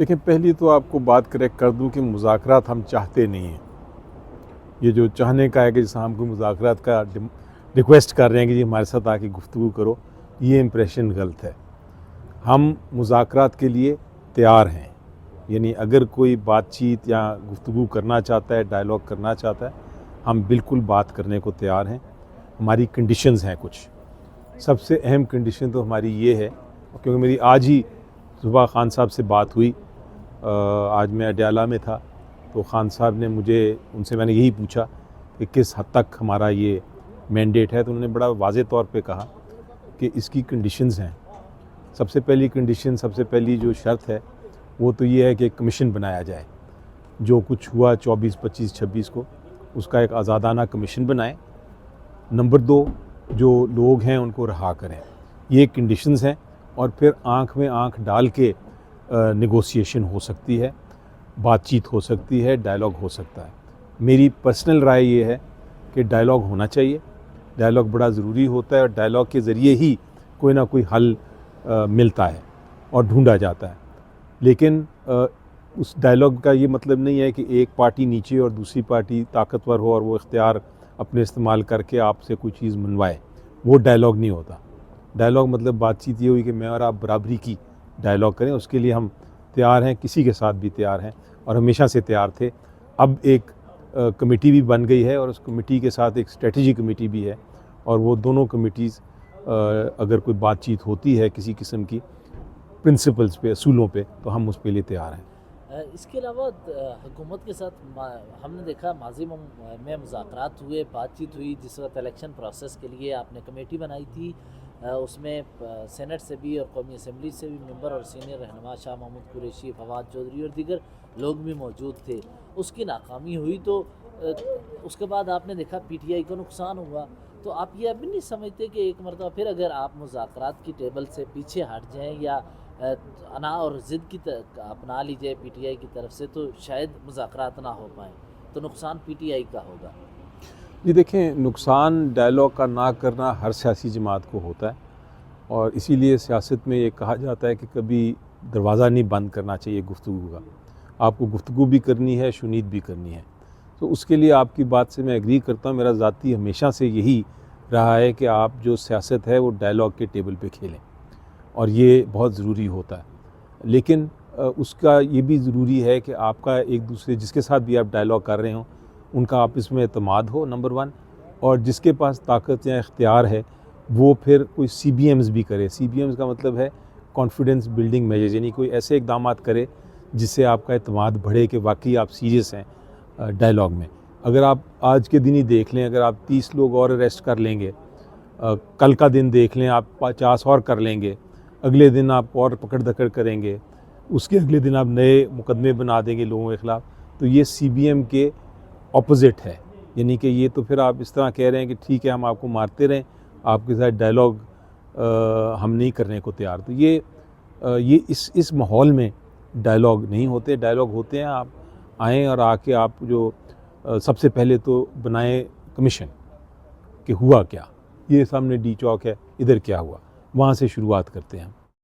देखिए, पहली तो आपको बात करेक्ट कर दूं कि मुज़ाकरात हम चाहते नहीं हैं। ये जो चाहने का है कि जैसे हम कोई मुज़ाकरात का रिक्वेस्ट कर रहे हैं कि जी हमारे साथ आके गुफ्तगू करो, ये इम्प्रेशन गलत है। हम मुज़ाकरात के लिए तैयार हैं, यानी अगर कोई बातचीत या गुफ्तगू करना चाहता है, डायलॉग करना चाहता है, हम बिल्कुल बात करने को तैयार हैं। हमारी कंडीशंस हैं कुछ। सबसे अहम कंडीशन तो हमारी ये है, क्योंकि मेरी आज ही सुबह खान साहब से बात हुई। आज मैं अडयाला में था, तो खान साहब ने उनसे मैंने यही पूछा कि किस हद तक हमारा ये मैंडेट है, तो उन्होंने बड़ा वाज़े तौर पे कहा कि इसकी कंडीशंस हैं। सबसे पहली जो शर्त है वो तो ये है कि कमीशन बनाया जाए। जो कुछ हुआ 24, 25, 26 को, उसका एक आज़ादाना कमीशन बनाएं। नंबर 2, जो लोग हैं उनको रहा करें। ये कंडीशंस हैं, और फिर आँख में आँख डाल के नेगोशिएशन हो सकती है, बातचीत हो सकती है, डायलॉग हो सकता है। मेरी पर्सनल राय ये है कि डायलॉग होना चाहिए। डायलॉग बड़ा ज़रूरी होता है, और डायलॉग के ज़रिए ही कोई ना कोई हल मिलता है और ढूंढा जाता है। लेकिन उस डायलॉग का ये मतलब नहीं है कि एक पार्टी नीचे और दूसरी पार्टी ताकतवर हो और वो इख्तियार अपने इस्तेमाल करके आपसे कोई चीज़ मनवाए। वो डायलॉग नहीं होता। डायलॉग मतलब बातचीत ये हुई कि मैं और आप बराबरी की डायलॉग करें। उसके लिए हम तैयार हैं, किसी के साथ भी तैयार हैं, और हमेशा से तैयार थे। अब एक कमेटी भी बन गई है, और उस कमेटी के साथ एक स्ट्रेटजी कमेटी भी है, और वो दोनों कमेटीज़ अगर कोई बातचीत होती है किसी किस्म की प्रिंसिपल्स पे, असूलों पे, तो हम उसके लिए तैयार हैं। इसके अलावा हुकूमत के साथ हमने देखा माजी में मुज़ाकरात हुए, बातचीत हुई। जिस वक्त इलेक्शन प्रोसेस के लिए आपने कमेटी बनाई थी, उसमें सेनेट से भी और कौमी असम्बली से भी मेंबर और सीनियर रहनुमा शाह महमूद कुरैशी, फवाद चौधरी और दीगर लोग भी मौजूद थे। उसकी नाकामी हुई, तो उसके बाद आपने देखा पीटीआई को नुकसान हुआ। तो आप ये अभी नहीं समझते कि एक मरतबा फिर अगर आप मुज़ाकरात की टेबल से पीछे हट जाएँ या अना और ज़िद की अपना ली जाए पीटीआई की तरफ से, तो शायद मुज़ाकरात ना हो पाएँ, तो नुकसान पीटीआई का होगा? जी देखें, नुकसान डायलॉग का ना करना हर सियासी जमात को होता है, और इसीलिए सियासत में ये कहा जाता है कि कभी दरवाज़ा नहीं बंद करना चाहिए गुफ्तगू का। आपको गुफ्तगू भी करनी है, शुनीद भी करनी है। तो उसके लिए आपकी बात से मैं एग्री करता हूँ। मेरा ज़ाती हमेशा से यही रहा है कि आप जो सियासत है वो डायलॉग के टेबल पे खेलें, और ये बहुत ज़रूरी होता है। लेकिन उसका ये भी ज़रूरी है कि आपका एक दूसरे जिसके साथ भी आप डायलॉग कर रहे हो, उनका आपस में एतमाद हो, नंबर 1। और जिसके पास ताकत या इख्तियार है, वो फिर कोई CBMs भी करे। CBMs का मतलब है कॉन्फिडेंस बिल्डिंग मेजर्स, यानी कोई ऐसे इकदाम करे जिससे आपका एतमाद बढ़े कि वाकई आप सीरियस हैं डायलॉग में। अगर आप आज के दिन ही देख लें, अगर आप 30 लोग और अरेस्ट कर लेंगे, कल का दिन देख लें, आप 50 और कर लेंगे, अगले दिन आप और पकड़ दकड़ करेंगे, उसके अगले दिन आप नए मुकदमे बना देंगे लोगों के ख़िलाफ़, तो ये CBM के ऑपोजिट है। यानी कि ये तो फिर आप इस तरह कह रहे हैं कि ठीक है, हम आपको मारते रहें, आपके साथ डायलॉग हम नहीं करने को तैयार। तो ये इस माहौल में डायलॉग नहीं होते। डायलॉग होते हैं, आप आएँ और आके आप जो सबसे पहले तो बनाएं कमीशन कि हुआ क्या, ये सामने डी चौक है, इधर क्या हुआ, वहाँ से शुरुआत करते हैं हम।